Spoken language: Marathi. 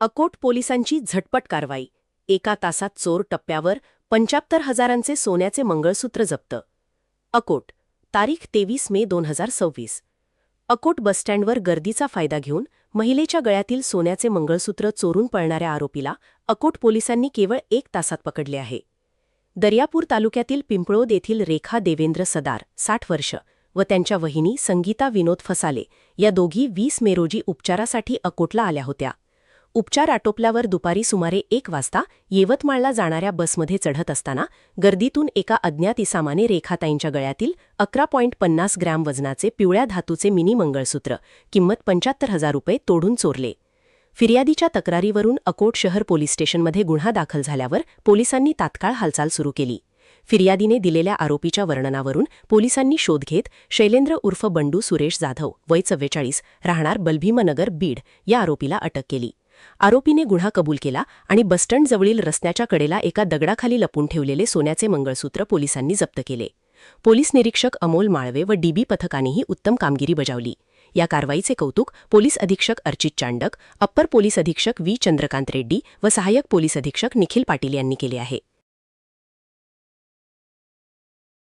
अकोट पोलिसांची झटपट कारवाई. एका तासात चोर टप्प्यावर 75,000चे सोन्याचे मंगळसूत्र जप्त. अकोट, तारीख 23 मे 2026. अकोट बसस्टँडवर गर्दीचा फायदा घेऊन महिलेच्या गळ्यातील सोन्याचे मंगळसूत्र चोरून पळणाऱ्या आरोपीला अकोट पोलिसांनी केवळ 1 तासात पकडले आहे. दर्यापूर तालुक्यातील पिंपळोद येथील रेखा देवेंद्र सदार, 60 वर्ष, व त्यांच्या वहिनी संगीता विनोद फसाले या दोघी 20 मे रोजी उपचारासाठी अकोटला आल्या होत्या. उपचार आटोपल्यावर दुपारी सुमारे 1 वाजता यवतमाळला जाणाऱ्या बसमध्ये चढत असताना गर्दीतून एका अज्ञात इसामाने रेखाताईंच्या गळ्यातील 11.50 ग्रॅम वजनाचे पिवळ्या धातूचे मिनी मंगळसूत्र किंमत 75,000 रुपये तोडून चोरले. फिर्यादीच्या तक्रारीवरून अकोट शहर पोलीस स्टेशनमध्ये गुन्हा दाखल झाल्यावर पोलिसांनी तात्काळ हालचाल सुरू केली. फिर्यादीने दिलेल्या आरोपीच्या वर्णनावरून पोलिसांनी शोध घेत शैलेंद्र उर्फ बंडू सुरेश जाधव, वय 44, राहणार बलभीमनगर, बीड, या आरोपीला अटक केली. आरोपीने गुन्हा कबूल केला आणि बसस्टँडजवळील रस्त्याच्या कडेला एका दगडाखाली लपून ठेवलेले सोन्याचे मंगळसूत्र पोलिसांनी जप्त केले. पोलीस निरीक्षक अमोल माळवे व डीबी पथकानेही उत्तम कामगिरी बजावली. या कारवाईचे कौतुक पोलीस अधीक्षक अर्चित चांडक, अप्पर पोलीस अधीक्षक व्ही चंद्रकांत रेड्डी व सहाय्यक पोलीस अधीक्षक निखिल पाटील यांनी केले आहे.